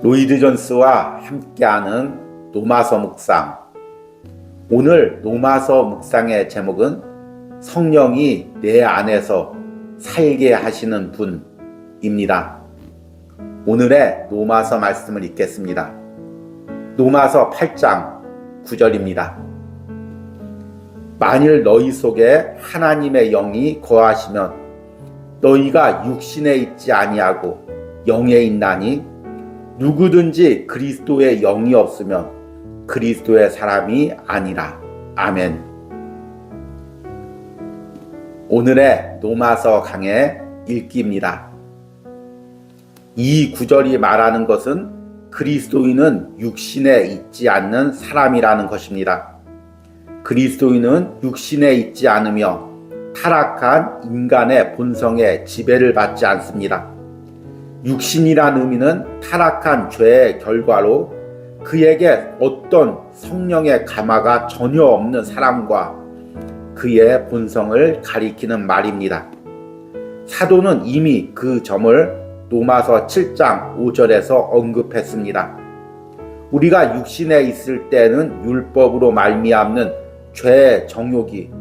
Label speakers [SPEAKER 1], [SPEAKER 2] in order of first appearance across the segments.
[SPEAKER 1] 로이드 존스와 함께하는 로마서 묵상. 오늘 로마서 묵상의 제목은 성령이 내 안에서 살게 하시는 분입니다. 오늘의 로마서 말씀을 읽겠습니다. 로마서 8장 9절입니다. 만일 너희 속에 하나님의 영이 거하시면 너희가 육신에 있지 아니하고 영에 있나니 누구든지 그리스도의 영이 없으면 그리스도의 사람이 아니라. 아멘. 오늘의 로마서 강의 읽기입니다. 이 구절이 말하는 것은 그리스도인은 육신에 있지 않는 사람이라는 것입니다. 그리스도인은 육신에 있지 않으며 타락한 인간의 본성에 지배를 받지 않습니다. 육신이란 의미는 타락한 죄의 결과로 그에게 어떤 성령의 감화가 전혀 없는 사람과 그의 본성을 가리키는 말입니다. 사도는 이미 그 점을 로마서 7장 5절에서 언급했습니다. 우리가 육신에 있을 때는 율법으로 말미암는 죄의 정욕이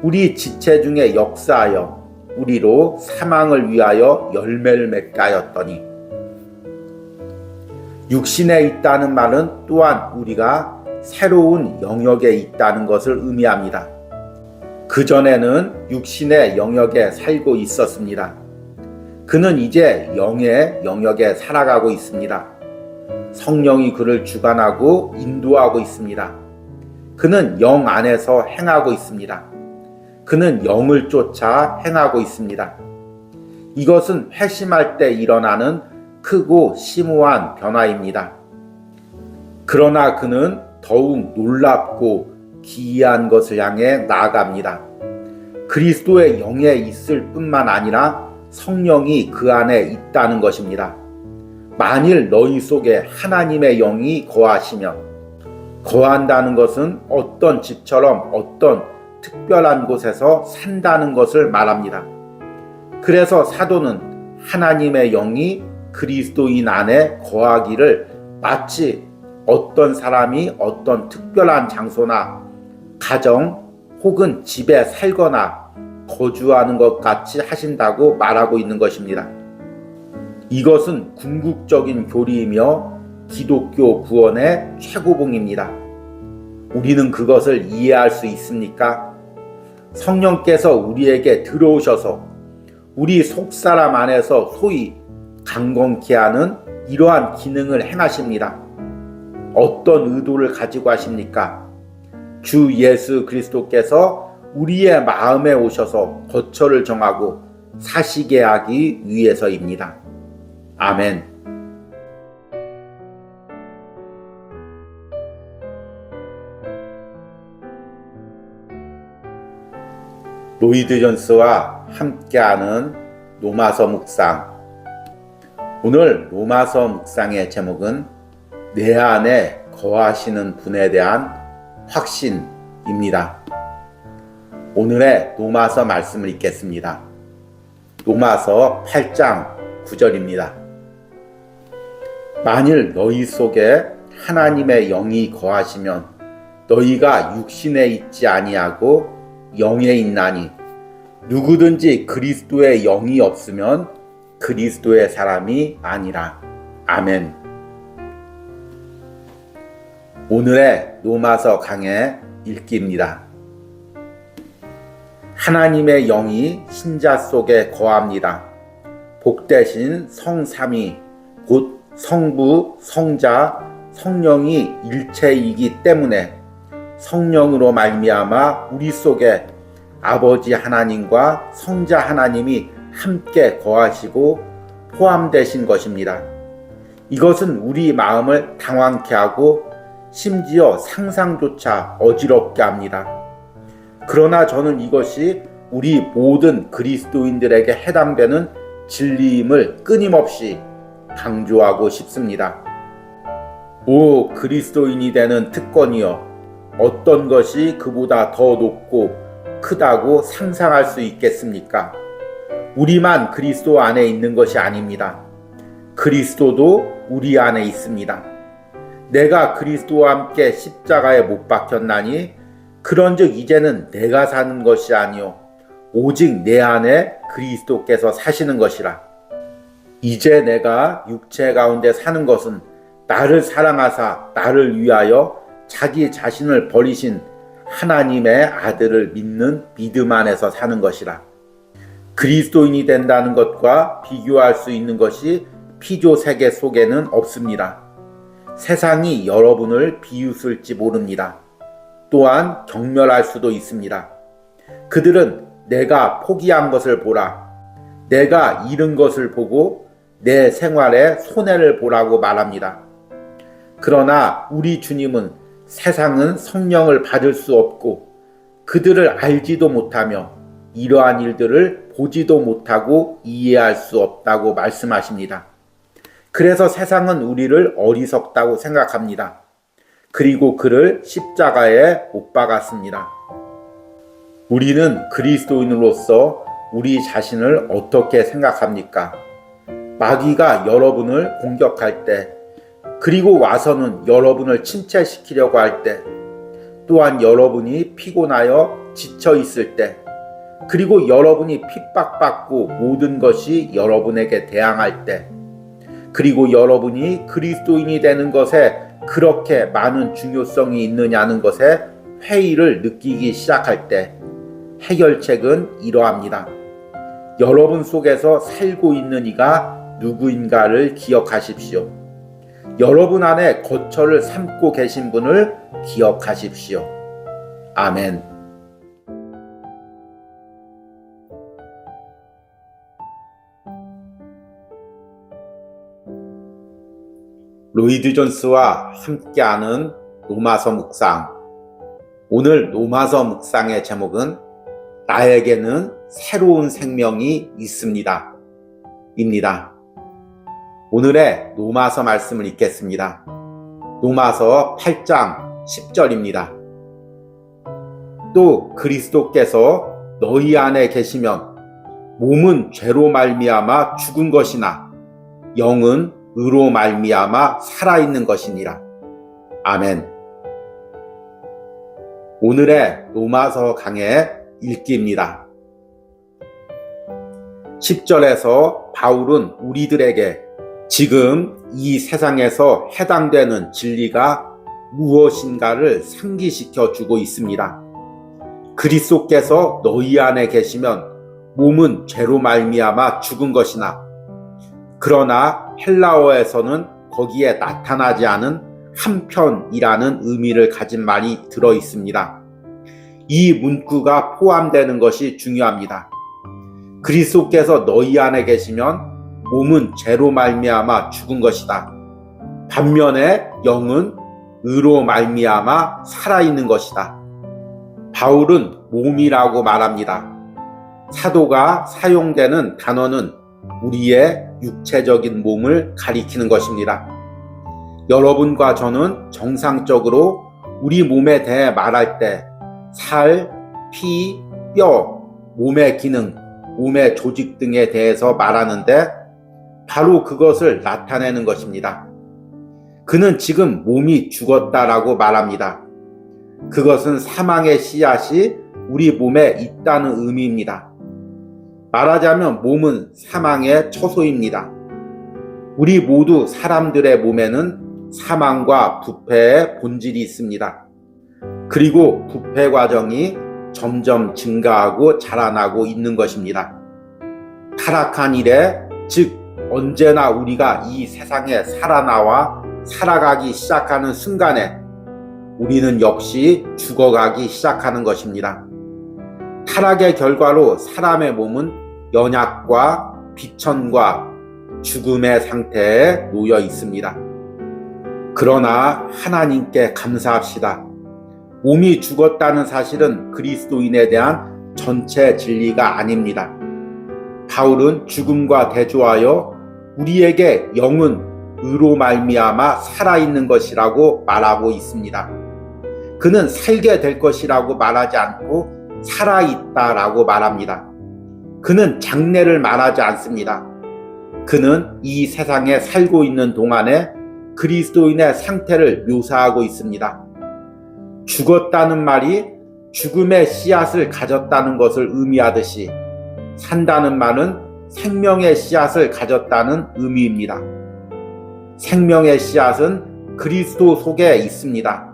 [SPEAKER 1] 우리 지체 중에 역사하여 우리로 사망을 위하여 열매를 맺게 하였더니, 육신에 있다는 말은 또한 우리가 새로운 영역에 있다는 것을 의미합니다. 그전에는 육신의 영역에 살고 있었습니다. 그는 이제 영의 영역에 살아가고 있습니다. 성령이 그를 주관하고 인도하고 있습니다. 그는 영 안에서 행하고 있습니다. 그는 영을 쫓아 행하고 있습니다. 이것은 회심할 때 일어나는 크고 심오한 변화입니다. 그러나 그는 더욱 놀랍고 기이한 것을 향해 나아갑니다. 그리스도의 영에 있을 뿐만 아니라 성령이 그 안에 있다는 것입니다. 만일 너희 속에 하나님의 영이 거하시면, 거한다는 것은 어떤 집처럼 어떤 특별한 곳에서 산다는 것을 말합니다. 그래서 사도는 하나님의 영이 그리스도인 안에 거하기를 마치 어떤 사람이 어떤 특별한 장소나 가정 혹은 집에 살거나 거주하는 것 같이 하신다고 말하고 있는 것입니다. 이것은 궁극적인 교리이며 기독교 구원의 최고봉입니다. 우리는 그것을 이해할 수 있습니까? 성령께서 우리에게 들어오셔서 우리 속사람 안에서 소위 강건케 하는 이러한 기능을 행하십니다. 어떤 의도를 가지고 하십니까? 주 예수 그리스도께서 우리의 마음에 오셔서 거처를 정하고 사시게 하기 위해서입니다. 아멘. 로이드 존스와 함께하는 로마서 묵상. 오늘 로마서 묵상의 제목은 내 안에 거하시는 분에 대한 확신입니다. 오늘의 로마서 말씀을 읽겠습니다. 로마서 8장 9절입니다. 만일 너희 속에 하나님의 영이 거하시면 너희가 육신에 있지 아니하고 영에 있나니 누구든지 그리스도의 영이 없으면 그리스도의 사람이 아니라. 아멘. 오늘의 로마서 강의 읽기입니다. 하나님의 영이 신자 속에 거합니다. 복되신 성삼위 곧 성부, 성자, 성령이 일체이기 때문에 성령으로 말미암아 우리 속에 아버지 하나님과 성자 하나님이 함께 거하시고 포함되신 것입니다. 이것은 우리 마음을 당황케 하고 심지어 상상조차 어지럽게 합니다. 그러나 저는 이것이 우리 모든 그리스도인들에게 해당되는 진리임을 끊임없이 강조하고 싶습니다. 오 그리스도인이 되는 특권이여, 어떤 것이 그보다 더 높고 크다고 상상할 수 있겠습니까? 우리만 그리스도 안에 있는 것이 아닙니다. 그리스도도 우리 안에 있습니다. 내가 그리스도와 함께 십자가에 못 박혔나니 그런즉 이제는 내가 사는 것이 아니요 오직 내 안에 그리스도께서 사시는 것이라. 이제 내가 육체 가운데 사는 것은 나를 사랑하사 나를 위하여 자기 자신을 버리신 하나님의 아들을 믿는 믿음 안에서 사는 것이라. 그리스도인이 된다는 것과 비교할 수 있는 것이 피조 세계 속에는 없습니다. 세상이 여러분을 비웃을지 모릅니다. 또한 경멸할 수도 있습니다. 그들은 내가 포기한 것을 보라, 내가 잃은 것을 보고 내 생활에 손해를 보라고 말합니다. 그러나 우리 주님은 세상은 성령을 받을 수 없고 그들을 알지도 못하며 이러한 일들을 보지도 못하고 이해할 수 없다고 말씀하십니다. 그래서 세상은 우리를 어리석다고 생각합니다. 그리고 그를 십자가에 못 박았습니다. 우리는 그리스도인으로서 우리 자신을 어떻게 생각합니까? 마귀가 여러분을 공격할 때, 그리고 와서는 여러분을 침체시키려고 할 때, 또한 여러분이 피곤하여 지쳐 있을 때, 그리고 여러분이 핍박받고 모든 것이 여러분에게 대항할 때, 그리고 여러분이 그리스도인이 되는 것에 그렇게 많은 중요성이 있느냐는 것에 회의를 느끼기 시작할 때 해결책은 이러합니다. 여러분 속에서 살고 있는 이가 누구인가를 기억하십시오. 여러분 안에 거처를 삼고 계신 분을 기억하십시오. 아멘. 로이드 존스와 함께하는 로마서 묵상. 오늘 로마서 묵상의 제목은 나에게는 새로운 생명이 있습니다. 입니다. 오늘의 로마서 말씀을 읽겠습니다. 로마서 8장 10절입니다. 또 그리스도께서 너희 안에 계시면 몸은 죄로 말미암아 죽은 것이나 영은 의로 말미암아 살아있는 것이니라. 아멘. 오늘의 로마서 강의 읽기입니다. 10절에서 바울은 우리들에게 지금 이 세상에서 해당되는 진리가 무엇인가를 상기시켜 주고 있습니다. 그리스도께서 너희 안에 계시면 몸은 죄로 말미암아 죽은 것이나 그러나 헬라어에서는 거기에 나타나지 않은 한편이라는 의미를 가진 말이 들어 있습니다. 이 문구가 포함되는 것이 중요합니다. 그리스도께서 너희 안에 계시면 몸은 죄로 말미암아 죽은 것이다. 반면에 영은 의로 말미암아 살아있는 것이다. 바울은 몸이라고 말합니다. 사도가 사용되는 단어는 우리의 육체적인 몸을 가리키는 것입니다. 여러분과 저는 정상적으로 우리 몸에 대해 말할 때 살, 피, 뼈, 몸의 기능, 몸의 조직 등에 대해서 말하는데 바로 그것을 나타내는 것입니다. 그는 지금 몸이 죽었다라고 말합니다. 그것은 사망의 씨앗이 우리 몸에 있다는 의미입니다. 말하자면 몸은 사망의 처소입니다. 우리 모두 사람들의 몸에는 사망과 부패의 본질이 있습니다. 그리고 부패 과정이 점점 증가하고 자라나고 있는 것입니다. 타락한 이래, 즉 언제나 우리가 이 세상에 살아나와 살아가기 시작하는 순간에 우리는 역시 죽어가기 시작하는 것입니다. 타락의 결과로 사람의 몸은 연약과 비천과 죽음의 상태에 놓여 있습니다. 그러나 하나님께 감사합시다. 몸이 죽었다는 사실은 그리스도인에 대한 전체 진리가 아닙니다. 바울은 죽음과 대조하여 우리에게 영은 의로 말미암아 살아있는 것이라고 말하고 있습니다. 그는 살게 될 것이라고 말하지 않고 살아있다라고 말합니다. 그는 장래를 말하지 않습니다. 그는 이 세상에 살고 있는 동안에 그리스도인의 상태를 묘사하고 있습니다. 죽었다는 말이 죽음의 씨앗을 가졌다는 것을 의미하듯이 산다는 말은 생명의 씨앗을 가졌다는 의미입니다. 생명의 씨앗은 그리스도 속에 있습니다.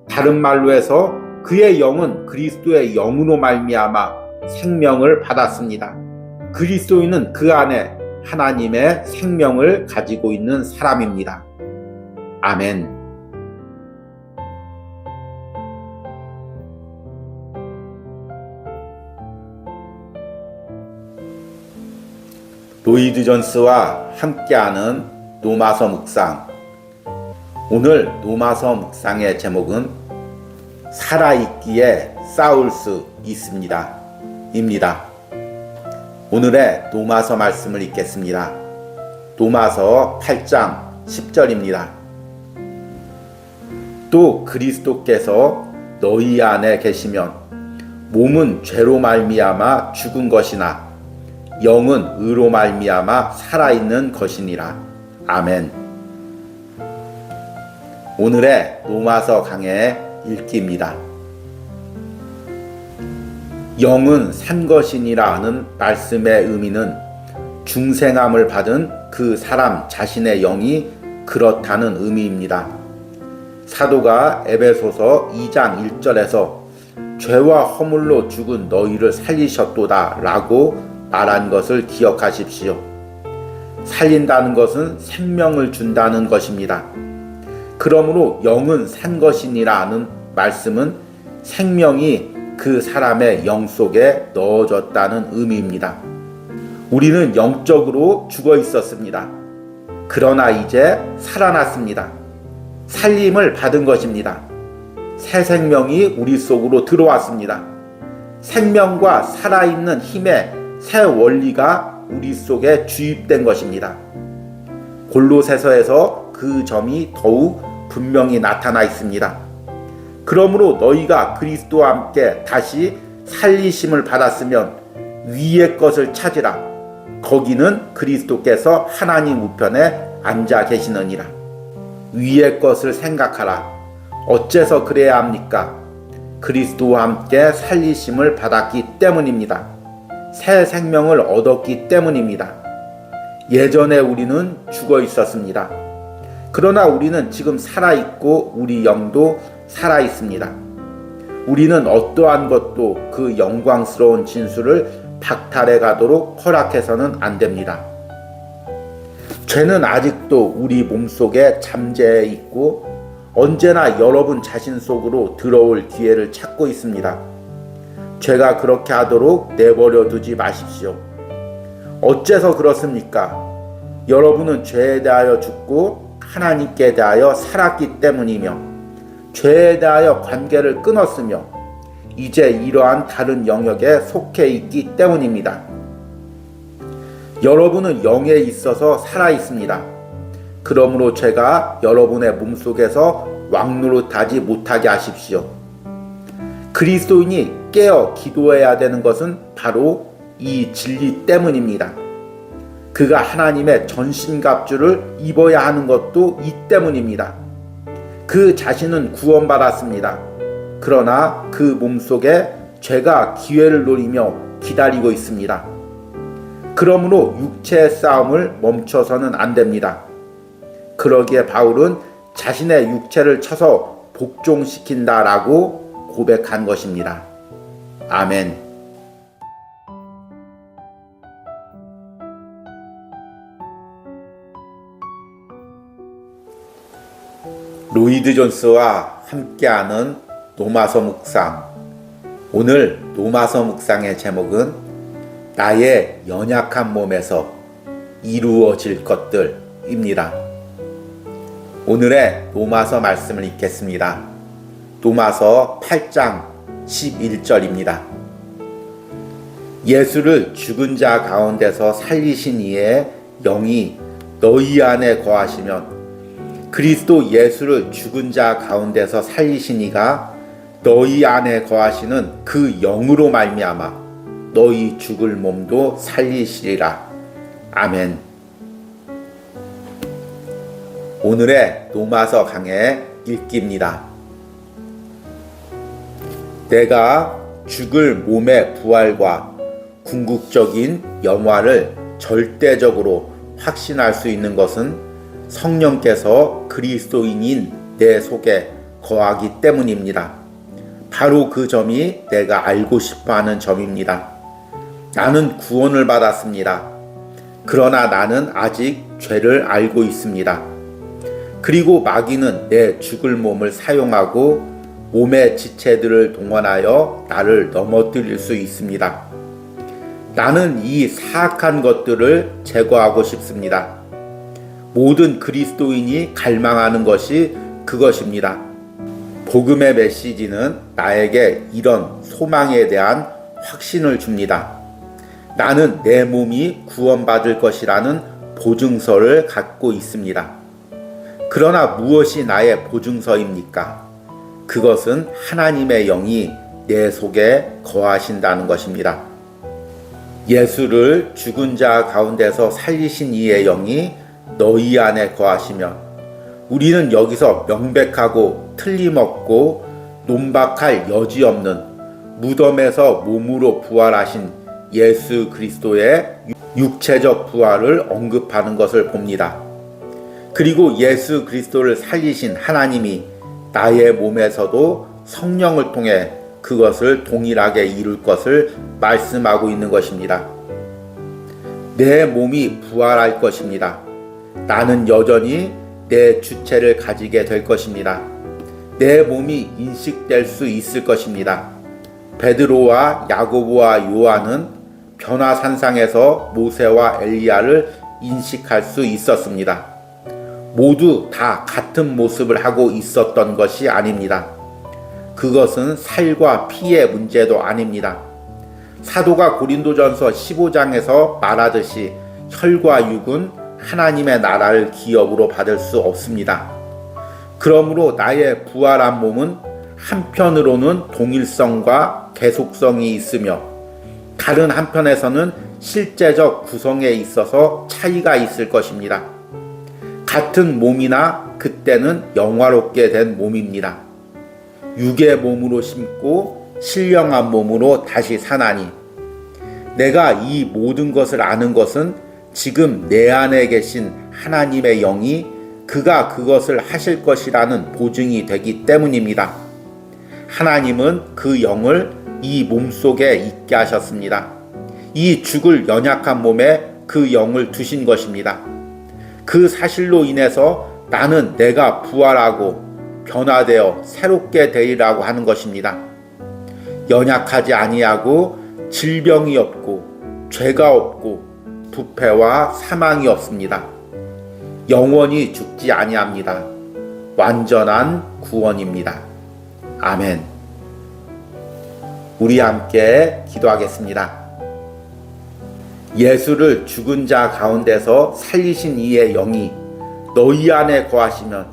[SPEAKER 1] 다른 말로 해서 그의 영은 그리스도의 영으로 말미암아 생명을 받았습니다. 그리스도인은 그 안에 하나님의 생명을 가지고 있는 사람입니다. 아멘. 로이드 존스와 함께하는 노마서 묵상. 오늘 노마서 묵상의 제목은 살아있기에 싸울 수 있습니다. 입니다. 오늘의 노마서 말씀을 읽겠습니다. 노마서 8장 10절입니다. 또 그리스도께서 너희 안에 계시면 몸은 죄로 말미암아 죽은 것이나 영은 의로 말미암아 살아있는 것이니라. 아멘. 오늘의 노마서 강의 읽기입니다. 영은 산 것이니라 하는 말씀의 의미는 중생함을 받은 그 사람 자신의 영이 그렇다는 의미입니다. 사도가 에베소서 2장 1절에서 죄와 허물로 죽은 너희를 살리셨도다 라고 말한 것을 기억하십시오. 살린다는 것은 생명을 준다는 것입니다. 그러므로 영은 산 것이니라 하는 말씀은 생명이 그 사람의 영 속에 넣어졌다는 의미입니다. 우리는 영적으로 죽어 있었습니다. 그러나 이제 살아났습니다. 살림을 받은 것입니다. 새 생명이 우리 속으로 들어왔습니다. 생명과 살아있는 힘의 새 원리가 우리 속에 주입된 것입니다. 골로새서에서 그 점이 더욱 분명히 나타나 있습니다. 그러므로 너희가 그리스도와 함께 다시 살리심을 받았으면 위의 것을 찾으라. 거기는 그리스도께서 하나님 우편에 앉아 계시느니라. 위의 것을 생각하라. 어째서 그래야 합니까? 그리스도와 함께 살리심을 받았기 때문입니다. 새 생명을 얻었기 때문입니다. 예전에 우리는 죽어 있었습니다. 그러나 우리는 지금 살아있고 우리 영도 살아있습니다. 우리는 어떠한 것도 그 영광스러운 진수를 박탈해 가도록 허락해서는 안 됩니다. 죄는 아직도 우리 몸속에 잠재해 있고 언제나 여러분 자신 속으로 들어올 기회를 찾고 있습니다. 죄가 그렇게 하도록 내버려 두지 마십시오. 어째서 그렇습니까? 여러분은 죄에 대하여 죽고 하나님께 대하여 살았기 때문이며 죄에 대하여 관계를 끊었으며 이제 이러한 다른 영역에 속해 있기 때문입니다. 여러분은 영에 있어서 살아있습니다. 그러므로 죄가 여러분의 몸속에서 왕노릇하지 못하게 하십시오. 그리스도인이 깨어 기도해야 되는 것은 바로 이 진리 때문입니다. 그가 하나님의 전신갑주를 입어야 하는 것도 이 때문입니다. 그 자신은 구원받았습니다. 그러나 그 몸속에 죄가 기회를 노리며 기다리고 있습니다. 그러므로 육체의 싸움을 멈춰서는 안 됩니다. 그러기에 바울은 자신의 육체를 쳐서 복종시킨다라고 고백한 것입니다. 아멘. 로이드 존스와 함께하는 노마서 묵상. 오늘 노마서 묵상의 제목은 나의 연약한 몸에서 이루어질 것들입니다. 오늘의 노마서 말씀을 읽겠습니다. 노마서 8장 11절입니다. 예수를 죽은 자 가운데서 살리신 이의 영이 너희 안에 거하시면 그리스도 예수를 죽은 자 가운데서 살리신 이가 너희 안에 거하시는 그 영으로 말미암아 너희 죽을 몸도 살리시리라. 아멘. 오늘의 로마서 강의 읽기입니다. 내가 죽을 몸의 부활과 궁극적인 영화를 절대적으로 확신할 수 있는 것은 성령께서 그리스도인인 내 속에 거하기 때문입니다. 바로 그 점이 내가 알고 싶어하는 점입니다. 나는 구원을 받았습니다. 그러나 나는 아직 죄를 알고 있습니다. 그리고 마귀는 내 죽을 몸을 사용하고 몸의 지체들을 동원하여 나를 넘어뜨릴 수 있습니다. 나는 이 사악한 것들을 제거하고 싶습니다. 모든 그리스도인이 갈망하는 것이 그것입니다. 복음의 메시지는 나에게 이런 소망에 대한 확신을 줍니다. 나는 내 몸이 구원받을 것이라는 보증서를 갖고 있습니다. 그러나 무엇이 나의 보증서입니까? 그것은 하나님의 영이 내 속에 거하신다는 것입니다. 예수를 죽은 자 가운데서 살리신 이의 영이 너희 안에 거하시면 우리는 여기서 명백하고 틀림없고 논박할 여지 없는 무덤에서 몸으로 부활하신 예수 그리스도의 육체적 부활을 언급하는 것을 봅니다. 그리고 예수 그리스도를 살리신 하나님이 나의 몸에서도 성령을 통해 그것을 동일하게 이룰 것을 말씀하고 있는 것입니다. 내 몸이 부활할 것입니다. 나는 여전히 내 주체를 가지게 될 것입니다. 내 몸이 인식될 수 있을 것입니다. 베드로와 야고보와 요한은 변화산상에서 모세와 엘리야를 인식할 수 있었습니다. 모두 다 같은 모습을 하고 있었던 것이 아닙니다. 그것은 살과 피의 문제도 아닙니다. 사도가 고린도전서 15장에서 말하듯이 혈과 육은 하나님의 나라를 기업으로 받을 수 없습니다. 그러므로 나의 부활한 몸은 한편으로는 동일성과 계속성이 있으며 다른 한편에서는 실제적 구성에 있어서 차이가 있을 것입니다. 같은 몸이나 그때는 영화롭게 된 몸입니다. 육의 몸으로 심고 신령한 몸으로 다시 사나니 내가 이 모든 것을 아는 것은 지금 내 안에 계신 하나님의 영이 그가 그것을 하실 것이라는 보증이 되기 때문입니다. 하나님은 그 영을 이 몸 속에 있게 하셨습니다. 이 죽을 연약한 몸에 그 영을 두신 것입니다. 그 사실로 인해서 나는 내가 부활하고 변화되어 새롭게 되리라고 하는 것입니다. 연약하지 아니하고 질병이 없고 죄가 없고 부패와 사망이 없습니다. 영원히 죽지 아니합니다. 완전한 구원입니다. 아멘. 우리 함께 기도하겠습니다. 예수를 죽은 자 가운데서 살리신 이의 영이 너희 안에 거하시면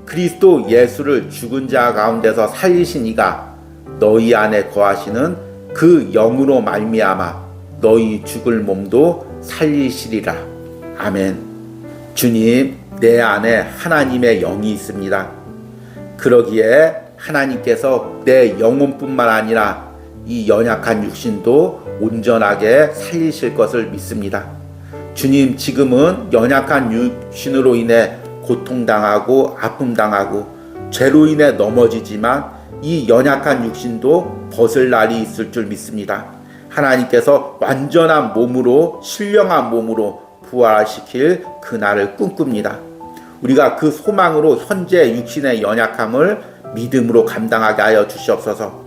[SPEAKER 1] 그리스도 예수를 죽은 자 가운데서 살리신 이가 너희 안에 거하시는 그 영으로 말미암아 너희 죽을 몸도 살리시리라. 아멘. 주님, 내 안에 하나님의 영이 있습니다. 그러기에 하나님께서 내 영혼뿐만 아니라 이 연약한 육신도 온전하게 살리실 것을 믿습니다. 주님, 지금은 연약한 육신으로 인해 고통당하고 아픔당하고 죄로 인해 넘어지지만 이 연약한 육신도 벗을 날이 있을 줄 믿습니다. 하나님께서 완전한 몸으로 신령한 몸으로 부활시킬 그날을 꿈꿉니다. 우리가 그 소망으로 현재 육신의 연약함을 믿음으로 감당하게 하여 주시옵소서.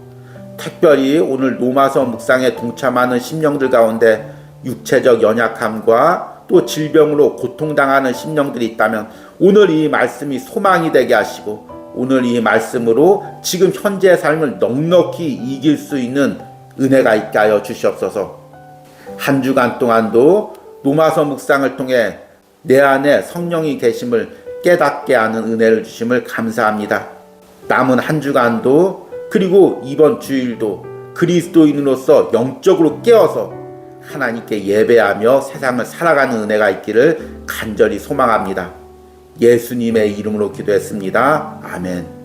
[SPEAKER 1] 특별히 오늘 로마서 묵상에 동참하는 심령들 가운데 육체적 연약함과 또 질병으로 고통당하는 심령들이 있다면 오늘 이 말씀이 소망이 되게 하시고 오늘 이 말씀으로 지금 현재의 삶을 넉넉히 이길 수 있는 은혜가 있게 하여 주시옵소서. 한 주간 동안도 로마서 묵상을 통해 내 안에 성령이 계심을 깨닫게 하는 은혜를 주심을 감사합니다. 남은 한 주간도 그리고 이번 주일도 그리스도인으로서 영적으로 깨어서 하나님께 예배하며 세상을 살아가는 은혜가 있기를 간절히 소망합니다. 예수님의 이름으로 기도했습니다. 아멘.